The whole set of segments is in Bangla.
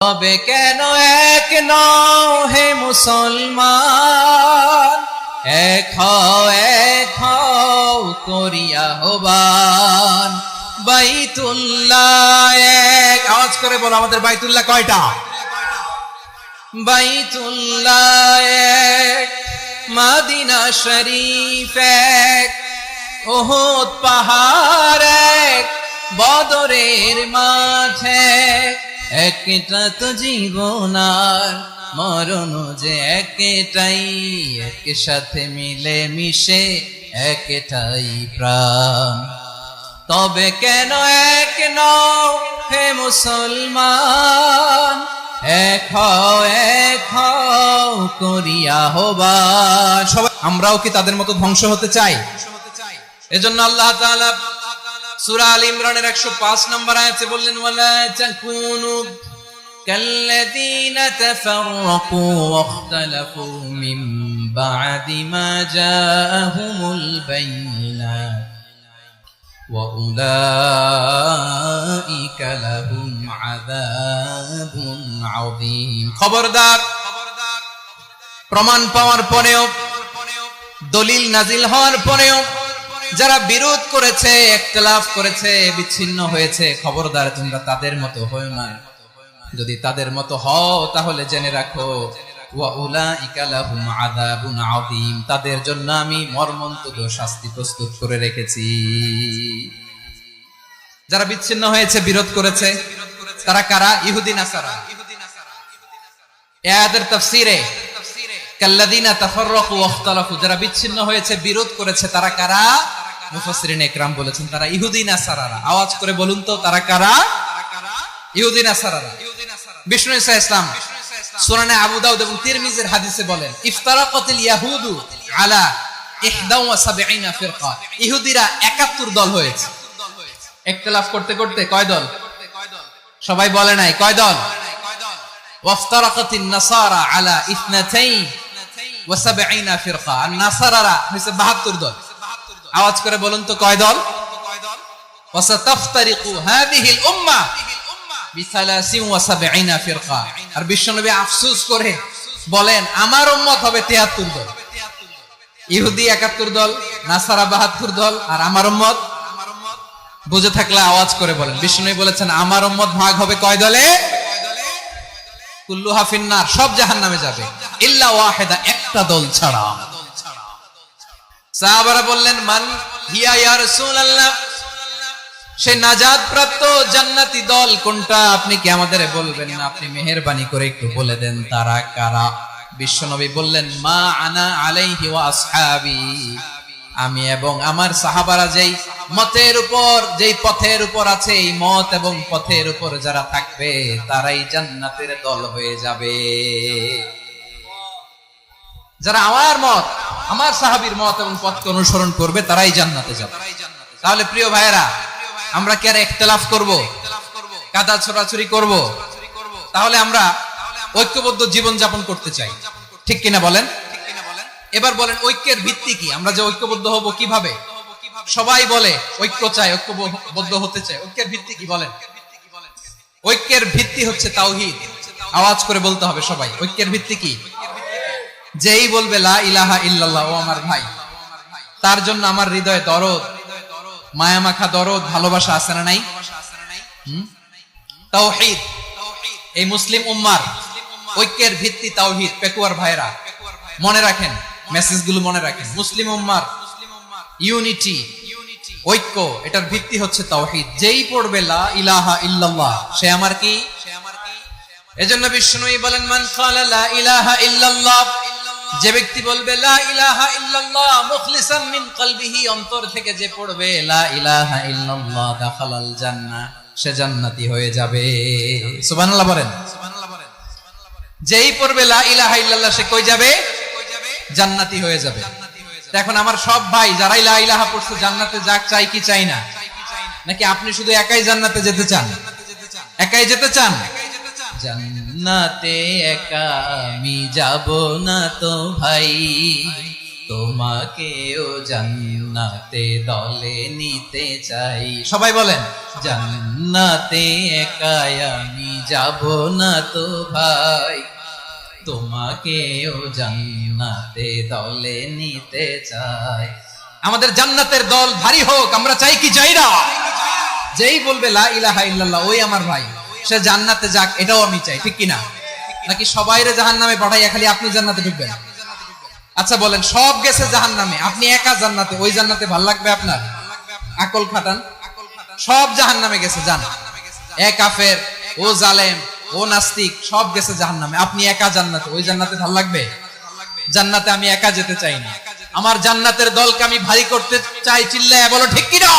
তবে কেন এক নও হে মুসলমান, এক হও করিয়া আহ্বান। বাইতুল্লাহ এক, আওয়াজ করে বলো আমাদের বাইতুল্লাহ কয়টা? বাইতুল্লাহ এক, মদিনা শরীফ এক, উহুদ পাহাড় এক, বদরের মাঠ এক। একটা তো জীবন আর মরণ যে একটাই, একসাথে মিলে মিশে একটাই প্রাণ। তবে কেন এক নও হে মুসলমান, এক হও করিয়া আহ্বান। সবাই আমরাও কি তাদের মতো ধ্বংস হতে চাই? এজন্য আল্লাহ তাআলা সূরা আল ইমরানের 105 নম্বর আয়াতে বললেন, ওয়ালা তাকুনু কাল্লাযীনা তাফাররাকু ওয়াখতালাফু মিন বা'দি মা জাআহুমুল বাইয়িনাত ওয়া উলাইকা লাহুম আযাবুন আযীম। খবরদার, প্রমাণ পাওয়ার পরেও, দলিল নাজিল হওয়ার পরেও যারা বিরোধ করেছে, ইখতিলাফ করেছে, বিচ্ছিন্ন হয়েছে, খবরদার তোমরা তাদের মতো হয়ো না। যদি তাদের মতো হও তাহলে জেনে রাখো, ওয়া উলাইকা লাহুম আযাবুন আযীম, তাদের জন্য আমি মর্মন্তুদ শাস্তি প্রস্তুত করে রেখেছি। যারা বিচ্ছিন্ন হয়েছে, বিরোধ করেছে, তারা কারা? ইহুদি নাসারা। এই আয়াতের তাফসীরে কাল্লাযীনা তাফাররাকু ওয়াখতালাফু, যারা বিচ্ছিন্ন হয়েছে, বিরোধ করেছে, তারা কারা? মুফাসসিরিন ইকরাম বলেছেন তারা ইহুদি নাসারারা। আওয়াজ করে বলুন তো, তারা কারা? ইহুদি নাসারারা। বিষ্ণু ঈসা ইসলাম সুনানে আবু দাউদ এবং তিরমিজির হাদিসে বলেন, ইফতারাকাতিল ইয়াহুদু আলা 71 ফিরকা, ইহুদিরা 71 দল হয়েছে। ইখতিলাফ করতে করতে কয় দল? সবাই বলে নাই, কয় দল? ওয়াফতারাকাতিন নাসারা আলা 72 ফিরকা, আর নাসারারা হইছে 72 দল। আওয়াজ করে বলুন তো, কয় দল? ওয়াসাতাফতারিকু হাযিহিল উম্মাহ বি73 ফিরকা। আর বিশ্বনবী আফসোস করে বলেন, আমার উম্মত হবে 73 দল। ইহুদি 71 দল, নাসারা 72 দল, আর আমার উম্মত, বুঝে থাকলে আওয়াজ করে বলেন। বিশ্বনবী বলেছেন আমার উম্মত ভাগ হবে কয় দলে? কুল্লুহা ফিন্নার, সব জাহান্নামে যাবে, ইল্লা ওয়াহিদা, একটা দল ছাড়া। সাহাবারা বললেন, মান হিয়া ইয়া রাসূলুল্লাহ, সে নাজাত প্রাপ্ত জান্নাতি দল কোনটা? আপনি কি আমাদের বলবেন না? আপনি মেহেরবানি করে একটু বলে দেন তারা কারা। বিশ্বনবী বললেন, মা আনা আলাইহি ওয়া আসহাবি, আমি এবং আমার সাহাবারা যেই মতের উপর, যেই পথের উপর আছে, এই মত এবং পথের উপর যারা থাকবে তারাই জান্নাতের দল হয়ে যাবে। যারা আমার মত, আমার সাহাবীর মত এবং পথকে অনুসরণ করবে তারাই জান্নাতে যাবে। তাহলে প্রিয় ভাইয়েরা, আমরা কি আর ইখতিলাফ করব, কাদা ছোড়াছুরি করব? তাহলে আমরা ঐক্যবদ্ধ জীবন যাপন করতে চাই, ঠিক কিনা বলেন? এবার বলেন, ঐক্যের ভিত্তি কি? আমরা যে ঐক্যবদ্ধ হব কিভাবে? সবাই বলে ঐক্য চাই, ঐক্যবদ্ধ হতে চাই। ঐক্যের ভিত্তি কি বলেন? ঐক্যের ভিত্তি হচ্ছে তাওহীদ। আওয়াজ করে বলতে হবে সবাই, ঐক্যের ভিত্তি কি? যেই বলবে লা ইলাহা ইল্লাল্লাহ, ও আমার ভাই, তার জন্য আমার হৃদয়ে দরদ, মায়া মাখা দরদ, ভালোবাসা আছে না নাই? তাওহীদ। এই মুসলিম উম্মার ঐক্যের ভিত্তি তাওহীদ। পেকুয়ার ভাইরা মনে রাখেন, মেসেজগুলো মনে রাখেন। মুসলিম উম্মার ইউনিটি, ঐক্য, এটার ভিত্তি হচ্ছে তাওহীদ। যেই পড়বে লা ইলাহা ইল্লাল্লাহ, সে আমার কি? এজন্য বিষ্ণুই বলেন, মান ক্বালা লা ইলাহা ইল্লাল্লাহ, যে ব্যক্তি বলবে লা ইলাহা ইল্লাল্লাহ মুখলিসান মিন কলবিহি, অন্তর থেকে যে পড়বে লা ইলাহা ইল্লাল্লাহ, দাখালাল জান্নাহ, সে জান্নাতি হয়ে যাবে। সুবহানাল্লাহ বলেন। যেই পড়বে লা ইলাহা ইল্লাল্লাহ, সে কই যাবে? জান্নাতি হয়ে যাবে। এখন আমার সব ভাই যারাই লা ইলাহা পড়ছে জান্নাতে যাক, চাই কি চাই না? নাকি আপনি শুধু একাই জান্নাতে যেতে চান? একাই যেতে চান? জান্নাতে একা আমি যাব না তো ভাই, তোমাকেও জান্নাতে দলে নিতে চাই। সবাই বলেন, জান্নাতে একাই আমি যাব না তো ভাই, তোমাকেও জান্নাতে দলে নিতে চাই। আমাদের জান্নাতের দল ভারী হোক, আমরা চাই কি চাই না? যেই বলবে লা ইলাহা ইল্লাল্লাহ ওই আমার ভাই, সে জান্নাতে যাক, এটাও আমি চাই, ঠিক কিনা? নাকি সবাইরে জাহান্নামে পাঠাইয়া খালি আপনি জান্নাতে ঢুকবেন? আচ্ছা বলেন, সব গেছে জাহান্নামে, আপনি একা জান্নাতে, ওই জান্নাতে ভাল লাগবে আপনার? আকল খাটান। সব জাহান্নামে গেছে, যান। এ কাফের, ও জালেম, ও নাস্তিক, সব গেছে জাহান্নামে, আপনি একা জান্নাতে, ওই জান্নাতে ভাল লাগবে? জান্নাতে আমি একা যেতে চাই না, আমার জান্নাতের দলকে আমি ভারী করতে চাই। চিল্লায় বলো ঠিক কিনা?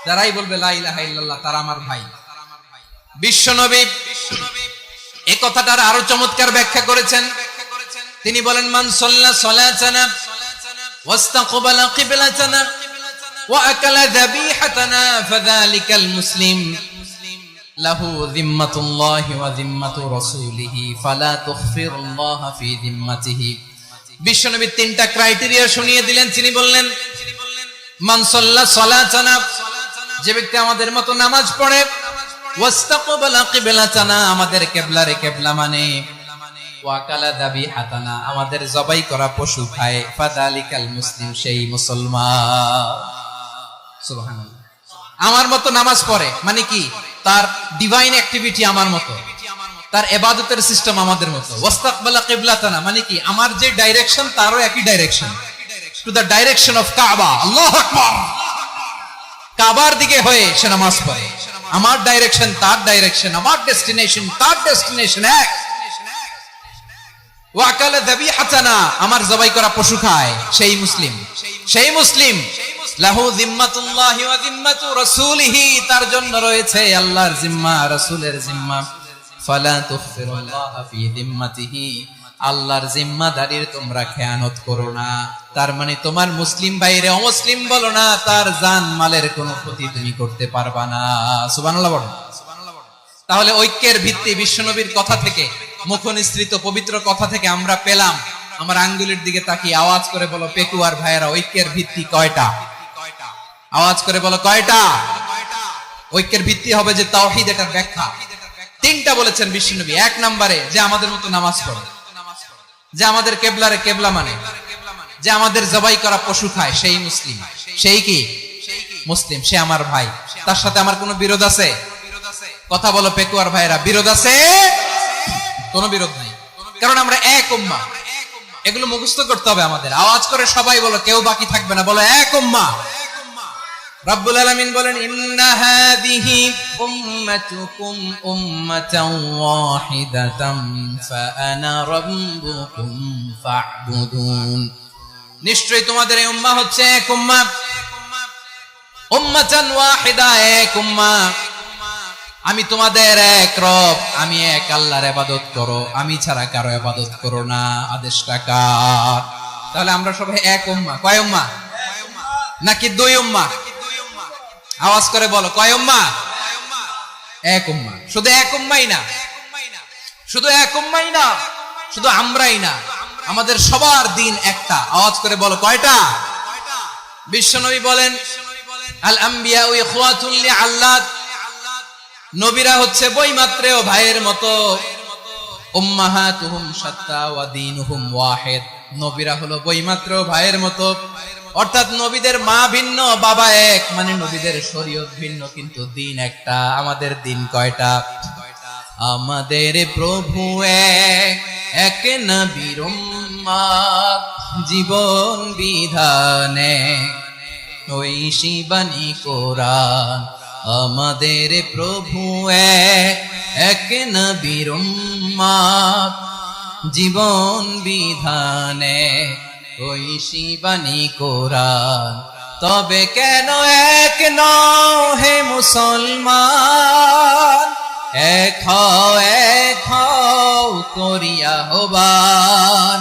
যারাই বলবে লা ইলাহা ইল্লাল্লাহ তারা আমার ভাই। বিশ্বনবী এই কথাটার আরো চমৎকার ব্যাখ্যা করেছেন। তিনি বলেন, মান সাল্লা সালাতানা ওয়াস্তাকবালা কিবলাতানা ওয়া আকালা যাবিহাতানা ফাযালিকাল মুসলিম লাহু যিম্মাতুল্লাহি ওয়া যিম্মাতু রাসূলিহি ফালা তুখফিরুল্লাহ ফি যিম্মাতিহি। বিশ্বনবী তিনটা ক্রাইটেরিয়া শুনিয়ে দিলেন। তিনি বললেন, মান সাল্লা সালাতানা, যে ব্যক্তি আমাদের মতো নামাজ পড়ে, ওয়াস্তাকবালা কিবলাতানা, আমাদের কিবলারে কিবলা মানে, ওয়াকালা যাবিহাতানা, আমাদের জবাই করা পশু খায়, ফাযালিকাল মুসলিম, সেই মুসলমান। সুবহানাল্লাহ। আমার মতো নামাজ পড়ে মানে কি? তার ডিভাইন অ্যাক্টিভিটি আমার মতো, তার ইবাদতের সিস্টেম আমাদের মতো। ওয়াস্তাকবালা কিবলাতানা মানে কি? আমার যে ডাইরেকশন তারও একই direction, to the direction of কাবা। আল্লাহু আকবার। কাবার দিকে হয়ে সে নামাজ পড়ে। আমার ডাইরেকশন তার ডাইরেকশন, আমার ডেস্টিনেশন তার ডেস্টিনেশন এক। ওয়াকালা যাবিহাতানা, আমার জবাই করা পশু খায়, সেই মুসলিম। সেই মুসলিম লাহু যিম্মাতুল্লাহি ওয়া যিম্মাতু রাসূলিহি, তার জন্য রয়েছে আল্লাহর জিম্মা, রাসূলের জিম্মা। ফালা তুখফিরুল্লাহ ফি যিম্মাতিহি, আল্লাহর জিম্মাদারির তোমরা খেয়ানত করো না। তার মানে তোমার মুসলিম ভাইরে অমুসলিম বলো না, তার জান মালের কোনো ক্ষতি তুমি করতে পারবা না। সুবহানাল্লাহ বলো। তাহলে ঐক্যের ভিত্তি বিশ্বনবীর কথা থেকে, মুখনিসৃত পবিত্র কথা থেকে আমরা পেলাম। আমার আঙ্গুলের দিকে তাকিয়ে আওয়াজ করে বলো পেকুয়ার ভাইয়েরা, ঐক্যের ভিত্তি কয়টা? আওয়াজ করে বলো কয়টা? ঐক্যের ভিত্তি হবে যে তাওহীদ, এটার ব্যাখ্যা তিনটা বলেছেন বিশ্বনবী। এক নম্বরে যে আমাদের মতো নামাজ পড়ে, যে আমাদের কেবলারে কেবলা মানে, যে আমাদের জবাই করা পশু খায়, সেই মুসলিম। সেই কি মুসলিম? সে আমার ভাই। তার সাথে আমার কোনো বিরোধ আছে? কথা বলো পেকুয়ার ভাইরা, বিরোধ আছে? কোনো বিরোধ নাই, কারণ আমরা এক উম্মাহ। এগুলো মুখস্থ করতে হবে আমাদের। আওয়াজ করে সবাই বলো, কেউ বাকি থাকবে না, বলো এক উম্মাহ। রব্বুল আলামিন বলেন, ইন্না হাযিহি উম্মাতুকুম উম্মাতান ওয়াহিদাতান ফাআনা রাব্বুকুম ফা'বুদুন। নিশ্চয়ই তোমাদের এই উম্মাহ হচ্ছে এক উম্মাহ। উম্মাতান ওয়াহিদা, এক উম্মাহ। আমি তোমাদের এক রব, আমি এক আল্লাহর ইবাদত করো, আমি ছাড়া কারো ইবাদত করো না। আদেশটা কার? তাহলে আমরা সবাই এক উম্মাহ। কয় উম্মাহ? নাকি দুই উম্মাহ? আওয়াজ করে বলো, কয় উম্মাহ? এক উম্মাহ। শুধু এক উম্মাহই না, শুধু এক উম্মাহই না, শুধু আমরাই না, আমাদের সবার দিন একটা। আওয়াজ করে বলো কয়টা? বিশ্বনবী বলেন, আল আম্বিয়া ইখওয়াতুল লিআল্লাত, নবীরা হচ্ছে বৈমাত্রেয় ভাইয়ের মতো। উম্মাহাতুহুম শাত্তা ওয়া দীনুহুম ওয়াহিদ, নবীরা হলো বৈমাত্রেয় ভাইয়ের মতো। অর্থাৎ নবীদের মা ভিন্ন, বাবা এক, মানে নবীদের শরীয়ত ভিন্ন, কিন্তু দিন একটা। আমাদের দিন কয়টা? আমাদের প্রভু এক, এক নবীর উম্মাত, জীবন বিধানে ঐশী বাণী কোরআন। আমাদের প্রভু এক, এক নবীর উম্মাত, জীবন বিধানে ঐশী বাণী কোরআন। তবে কেন এক নও হে মুসলমান? এক হও করিয়া আহ্বান।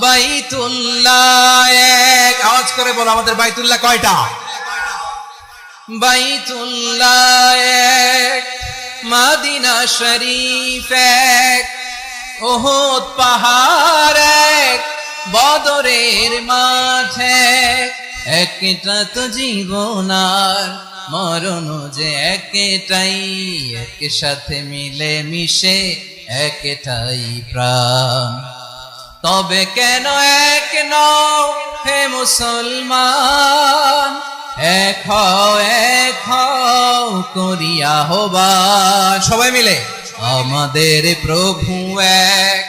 বাইতুল্লাহ এক। আওয়াজ করে বলো, আমাদের বাইতুল্লাহ কয়টা? বাইতুল্লাহ এক, মদিনা শরীফ এক, উহুদ পাহাড় এক, বদরের মাঠে একটা তো জীবন আর মরণ যে একটাই, একসাথে মিলে মিশে একটাই প্রাণ। তবে কেন এক নও হে মুসলমান, এক হও করিয়া আহ্বান। সবাই মিলে আমাদের প্রভু এক,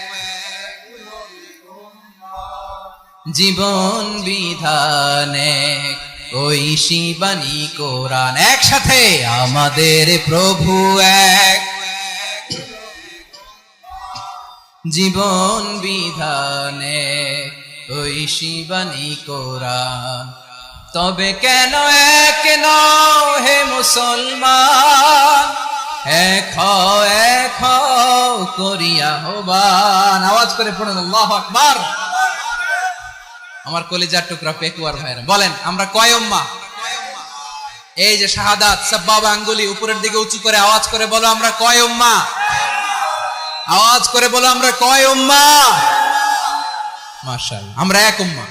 জীবন বিধানে ওই শিবানী কোরআন। একসাথে আমাদের প্রভু এক, জীবন বিধানে ওই শিবানী কোরআন। তবে কেন এক নও হে মুসলমান, এক হও করিয়া আহ্বান। আওয়াজ করে পড়ুন আল্লাহু আকবার। আমার কলিজার টুকরা পেকুয়ার ভাইরা বলেন, আমরা কয় উম্মাহ? এই যে শাহাদাত সাব্বাবা আঙ্গুলি উপরের দিকে উঁচু করে আওয়াজ করে বলো, আমরা কয় উম্মাহ? আওয়াজ করে বলো, আমরা কয় উম্মাহ? মাশাআল্লাহ, আমরা এক উম্মাহ।